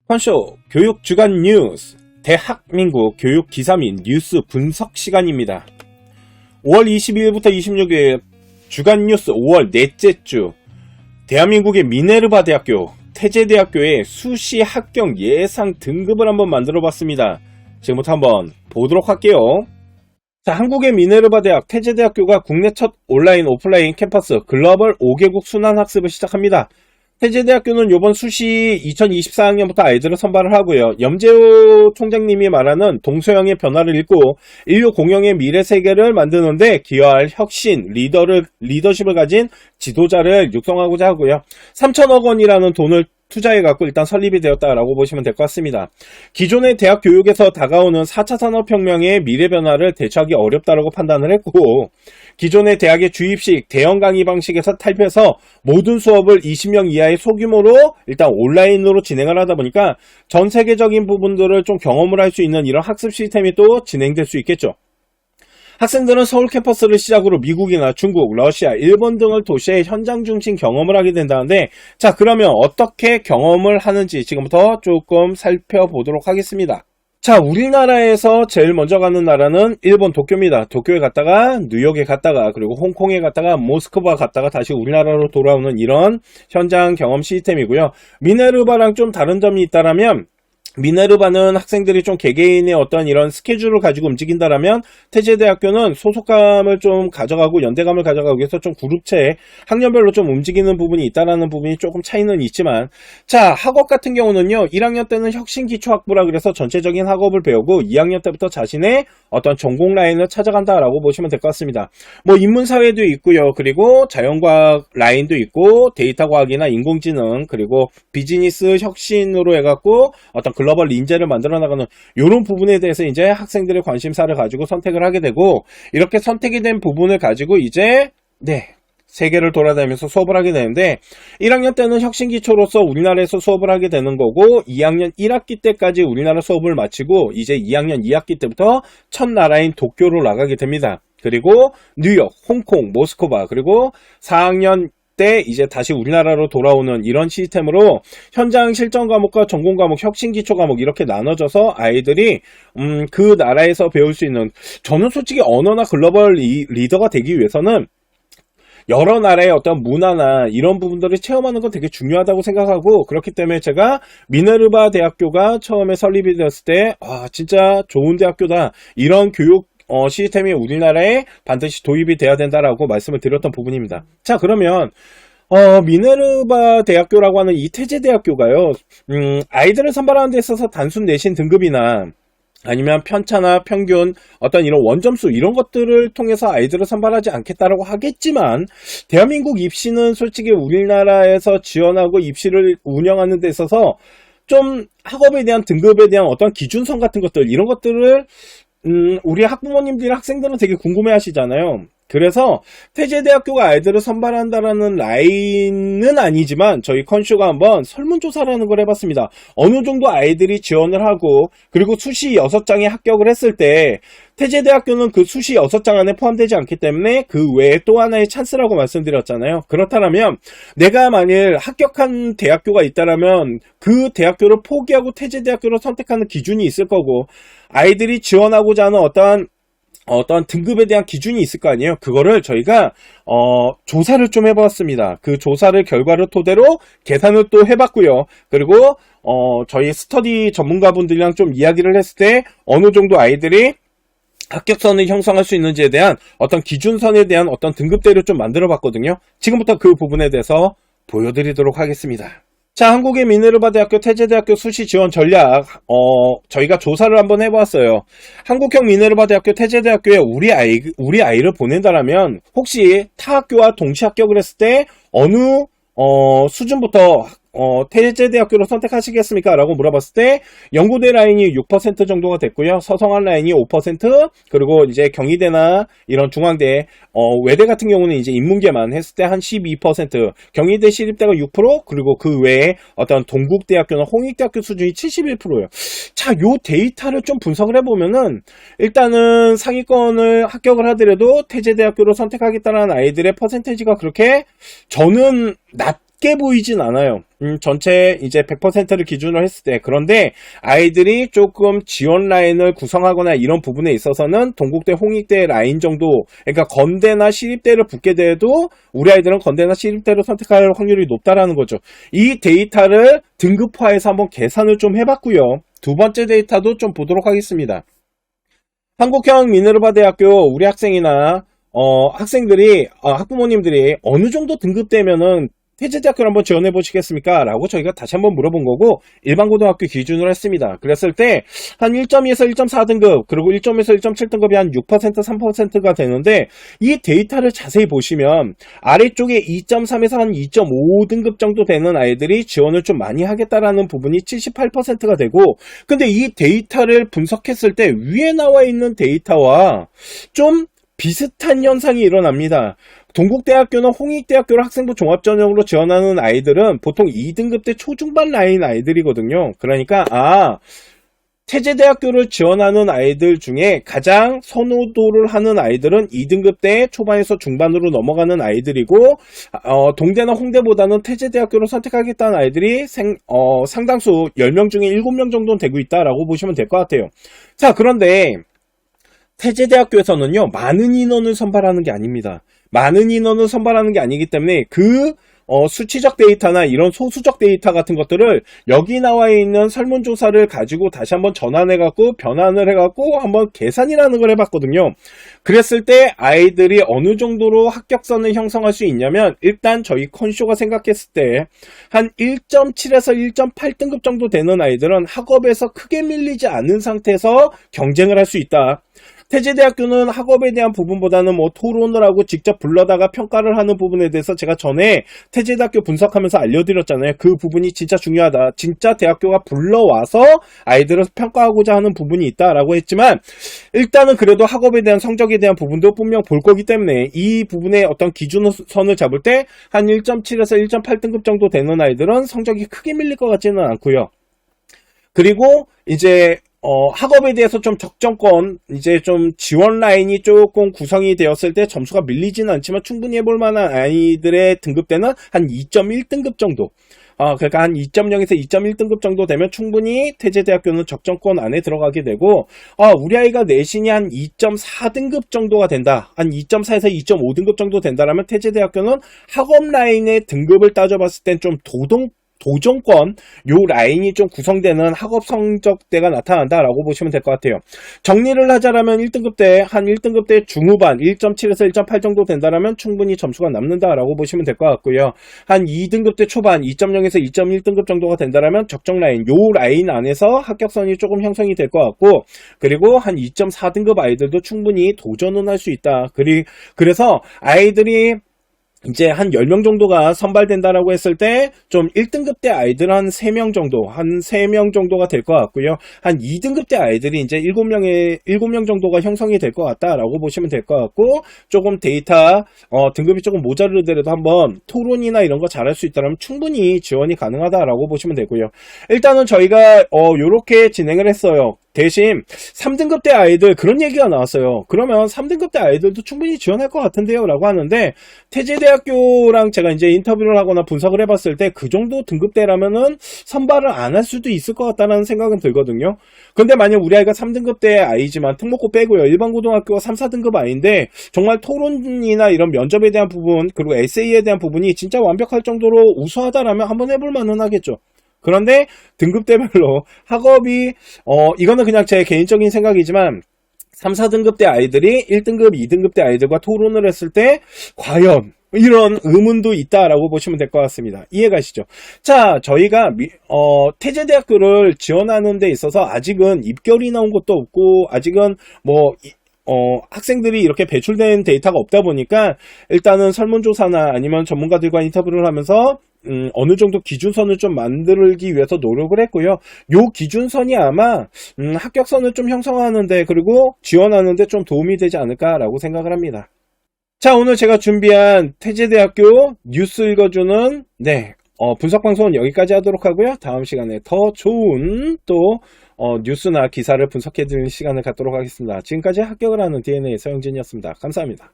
컨쇼 교육 주간 뉴스 대학민국 교육 기사 및 뉴스 분석 시간입니다. 5월 22일부터 26일 주간 뉴스 5월 넷째 주 대한민국의 미네르바 대학교, 태제대학교의 수시 합격 예상 등급을 한번 만들어 봤습니다. 지금부터 한번 보도록 할게요. 자, 한국의 미네르바 대학, 태제대학교가 국내 첫 온라인 오프라인 캠퍼스 글로벌 5개국 순환 학습을 시작합니다. 태제대학교는 이번 수시 2024학년부터 아이들을 선발을 하고요. 염재호 총장님이 말하는 동서양의 변화를 읽고 인류 공영의 미래 세계를 만드는데 기여할 혁신, 리더십을 가진 지도자를 육성하고자 하고요. 3천억 원이라는 돈을 투자해갖고 일단 설립이 되었다라고 보시면 될 것 같습니다. 기존의 대학 교육에서 다가오는 4차 산업혁명의 미래 변화를 대처하기 어렵다라고 판단을 했고, 기존의 대학의 주입식, 대형 강의 방식에서 탈피해서 모든 수업을 20명 이하의 소규모로 일단 온라인으로 진행을 하다 보니까 전 세계적인 부분들을 좀 경험을 할 수 있는 이런 학습 시스템이 또 진행될 수 있겠죠. 학생들은 서울 캠퍼스를 시작으로 미국이나 중국, 러시아, 일본 등을 도시의 현장 중심 경험을 하게 된다는데, 자, 그러면 어떻게 경험을 하는지 지금부터 조금 살펴보도록 하겠습니다. 자, 우리나라에서 제일 먼저 가는 나라는 일본 도쿄입니다. 도쿄에 갔다가 뉴욕에 갔다가 그리고 홍콩에 갔다가 모스크바 갔다가 다시 우리나라로 돌아오는 이런 현장 경험 시스템이고요. 미네르바랑 좀 다른 점이 있다라면, 미네르바는 학생들이 좀 개개인의 어떤 이런 스케줄을 가지고 움직인다라면 태제대학교는 소속감을 좀 가져가고 연대감을 가져가기 위해서 좀 그룹체 학년별로 좀 움직이는 부분이 있다라는 부분이 조금 차이는 있지만, 자, 학업 같은 경우는요, 1학년 때는 혁신기초학부라 그래서 전체적인 학업을 배우고 2학년 때부터 자신의 어떤 전공 라인을 찾아간다라고 보시면 될 것 같습니다. 뭐 인문사회도 있고요, 그리고 자연과학 라인도 있고 데이터과학이나 인공지능, 그리고 비즈니스 혁신으로 해갖고 어떤 글로벌 인재를 만들어 나가는 이런 부분에 대해서 이제 학생들의 관심사를 가지고 선택을 하게 되고, 이렇게 선택이 된 부분을 가지고 이제 세계를 돌아다니면서 수업을 하게 되는데, 1학년 때는 혁신기초로서 우리나라에서 수업을 하게 되는 거고, 2학년 1학기 때까지 우리나라 수업을 마치고 이제 2학년 2학기 때부터 첫 나라인 도쿄로 나가게 됩니다. 그리고 뉴욕, 홍콩, 모스크바, 그리고 4학년 때 이제 다시 우리나라로 돌아오는 이런 시스템으로 현장 실전 과목과 전공 과목, 혁신 기초 과목 이렇게 나눠져서 아이들이 그 나라에서 배울 수 있는, 저는 솔직히 언어나 글로벌 리더가 되기 위해서는 여러 나라의 어떤 문화나 이런 부분들을 체험하는 건 되게 중요하다고 생각하고, 그렇기 때문에 제가 미네르바 대학교가 처음에 설립이 되었을 때 진짜 좋은 대학교다, 이런 교육 시스템이 우리나라에 반드시 도입이 돼야 된다라고 말씀을 드렸던 부분입니다. 자, 그러면 미네르바 대학교라고 하는 이 태제대학교가요, 아이들을 선발하는 데 있어서 단순 내신 등급이나 아니면 편차나 평균, 어떤 이런 원점수 이런 것들을 통해서 아이들을 선발하지 않겠다라고 하겠지만, 대한민국 입시는 솔직히 우리나라에서 지원하고 입시를 운영하는 데 있어서 좀 학업에 대한 등급에 대한 어떤 기준선 같은 것들, 이런 것들을 우리 학부모님들, 학생들은 되게 궁금해 하시잖아요. 그래서 태제대학교가 아이들을 선발한다라는 라인은 아니지만 저희 컨쇼가 한번 설문조사라는 걸 해봤습니다. 어느 정도 아이들이 지원을 하고, 그리고 수시 6장에 합격을 했을 때 태제대학교는 그 수시 6장 안에 포함되지 않기 때문에 그 외에 또 하나의 찬스라고 말씀드렸잖아요. 그렇다면 내가 만일 합격한 대학교가 있다라면 그 대학교를 포기하고 태제대학교를 선택하는 기준이 있을 거고, 아이들이 지원하고자 하는 어떤 등급에 대한 기준이 있을 거 아니에요. 그거를 저희가 조사를 좀 해봤습니다. 그 조사를 결과를 토대로 계산을 또 해봤고요. 그리고 저희 스터디 전문가분들이랑 좀 이야기를 했을 때 어느 정도 아이들이 합격선을 형성할 수 있는지에 대한 어떤 기준선에 대한 어떤 등급대를 좀 만들어 봤거든요. 지금부터 그 부분에 대해서 보여드리도록 하겠습니다. 자, 한국의 미네르바 대학교, 태제대학교 수시 지원 전략, 저희가 조사를 한번 해보았어요. 한국형 미네르바 대학교, 태제대학교에 우리 아이를 보낸다라면 혹시 타 학교와 동시 합격을 했을 때 어느 수준부터 태제대학교로 선택하시겠습니까? 라고 물어봤을 때 연고대 라인이 6% 정도가 됐고요. 서성한 라인이 5%, 그리고 이제 경희대나 이런 중앙대, 외대 같은 경우는 이제 인문계만 했을 때 한 12%, 경희대 시립대가 6%, 그리고 그 외에 어떤 동국대학교나 홍익대학교 수준이 71%예요. 자, 요 데이터를 좀 분석을 해보면은 일단은 상위권을 합격을 하더라도 태제대학교로 선택하겠다는 아이들의 퍼센테이지가 그렇게 저는 낮게 보이진 않아요. 전체 이제 100%를 기준으로 했을 때. 그런데 아이들이 조금 지원 라인을 구성하거나 이런 부분에 있어서는 동국대, 홍익대 라인 정도, 그러니까 건대나 시립대를 붙게 돼도 우리 아이들은 건대나 시립대를 선택할 확률이 높다라는 거죠. 이 데이터를 등급화해서 한번 계산을 좀 해봤고요. 두 번째 데이터도 좀 보도록 하겠습니다. 한국형 미네르바 대학교 우리 학생이나 학생들이 학부모님들이 어느 정도 등급되면은 태제대학교를 한번 지원해 보시겠습니까? 라고 저희가 다시 한번 물어본 거고, 일반고등학교 기준으로 했습니다. 그랬을 때 한 1.2에서 1.4등급 그리고 1.에서 1.7등급이 한 6% 3%가 되는데, 이 데이터를 자세히 보시면 아래쪽에 2.3에서 한 2.5등급 정도 되는 아이들이 지원을 좀 많이 하겠다라는 부분이 78%가 되고, 근데 이 데이터를 분석했을 때 위에 나와 있는 데이터와 좀 비슷한 현상이 일어납니다. 동국대학교나 홍익대학교를 학생부 종합전형으로 지원하는 아이들은 보통 2등급대 초중반 라인 아이들이거든요. 그러니까 태제대학교를 지원하는 아이들 중에 가장 선호도를 하는 아이들은 2등급대 초반에서 중반으로 넘어가는 아이들이고, 동대나 홍대보다는 태제대학교를 선택하겠다는 아이들이 상당수 10명 중에 7명 정도는 되고 있다라고 보시면 될 것 같아요. 자, 그런데 태제대학교에서는요, 많은 인원을 선발하는 게 아닙니다. 많은 인원을 선발하는 게 아니기 때문에 수치적 데이터나 이런 소수적 데이터 같은 것들을 여기 나와 있는 설문조사를 가지고 다시 한번 전환해갖고 변환을 해갖고 한번 계산이라는 걸 해봤거든요. 그랬을 때 아이들이 어느 정도로 합격선을 형성할 수 있냐면, 일단 저희 컨쇼가 생각했을 때 한 1.7에서 1.8등급 정도 되는 아이들은 학업에서 크게 밀리지 않은 상태에서 경쟁을 할 수 있다. 태제대학교는 학업에 대한 부분보다는 토론을 하고 직접 불러다가 평가를 하는 부분에 대해서 제가 전에 태제대학교 분석하면서 알려드렸잖아요. 그 부분이 진짜 중요하다. 진짜 대학교가 불러와서 아이들을 평가하고자 하는 부분이 있다라고 했지만, 일단은 그래도 학업에 대한 성적에 대한 부분도 분명 볼 거기 때문에 이 부분의 어떤 기준선을 잡을 때 한 1.7에서 1.8등급 정도 되는 아이들은 성적이 크게 밀릴 것 같지는 않고요. 그리고 이제 학업에 대해서 좀 적정권, 이제 좀 지원 라인이 조금 구성이 되었을 때 점수가 밀리지는 않지만 충분히 해볼 만한 아이들의 등급대는 한 2.1등급 정도. 그러니까 한 2.0에서 2.1등급 정도 되면 충분히 태제대학교는 적정권 안에 들어가게 되고, 우리 아이가 내신이 한 2.4등급 정도가 된다. 한 2.4에서 2.5등급 정도 된다라면 태제대학교는 학업 라인의 등급을 따져봤을 땐 좀 도전권 요 라인이 좀 구성되는 학업 성적대가 나타난다라고 보시면 될 것 같아요. 정리를 하자라면 1등급대 한 1등급대 중후반 1.7에서 1.8 정도 된다라면 충분히 점수가 남는다라고 보시면 될 것 같고요. 한 2등급대 초반 2.0에서 2.1등급 정도가 된다라면 적정 라인, 요 라인 안에서 합격선이 조금 형성이 될 것 같고, 그리고 한 2.4등급 아이들도 충분히 도전은 할 수 있다. 그래서 아이들이 이제 한 10명 정도가 선발된다라고 했을 때 좀 1등급대 아이들 한 3명 정도가 될 것 같고요. 한 2등급대 아이들이 이제 7명 정도가 형성이 될 것 같다라고 보시면 될 것 같고, 조금 데이터 등급이 조금 모자르더라도 한번 토론이나 이런 거 잘할 수 있다면 충분히 지원이 가능하다라고 보시면 되고요. 일단은 저희가 요렇게 진행을 했어요. 대신 3등급대 아이들 그런 얘기가 나왔어요. 그러면 3등급대 아이들도 충분히 지원할 것 같은데요 라고 하는데, 태제대학교랑 제가 이제 인터뷰를 하거나 분석을 해봤을 때 그 정도 등급대라면은 선발을 안 할 수도 있을 것 같다는 생각은 들거든요. 근데 만약 우리 아이가 3등급대 아이지만 특목고 빼고요, 일반 고등학교가 3, 4등급 아이인데 정말 토론이나 이런 면접에 대한 부분 그리고 에세이에 대한 부분이 진짜 완벽할 정도로 우수하다라면 한번 해볼 만은 하겠죠. 그런데 등급대별로 학업이 이거는 그냥 제 개인적인 생각이지만 3, 4등급대 아이들이 1등급, 2등급대 아이들과 토론을 했을 때 과연 이런 의문도 있다라고 보시면 될 것 같습니다. 이해가시죠? 자, 저희가 태제대학교를 지원하는 데 있어서 아직은 입결이 나온 것도 없고 아직은 학생들이 이렇게 배출된 데이터가 없다 보니까 일단은 설문조사나 아니면 전문가들과 인터뷰를 하면서 어느 정도 기준선을 좀 만들기 위해서 노력을 했고요. 요 기준선이 아마 합격선을 좀 형성하는데 그리고 지원하는데 좀 도움이 되지 않을까라고 생각을 합니다. 자, 오늘 제가 준비한 태제대학교 뉴스 읽어주는 분석방송은 여기까지 하도록 하고요. 다음 시간에 더 좋은 또 뉴스나 기사를 분석해드리는 시간을 갖도록 하겠습니다. 지금까지 합격을 하는 DNA 서영진이었습니다. 감사합니다.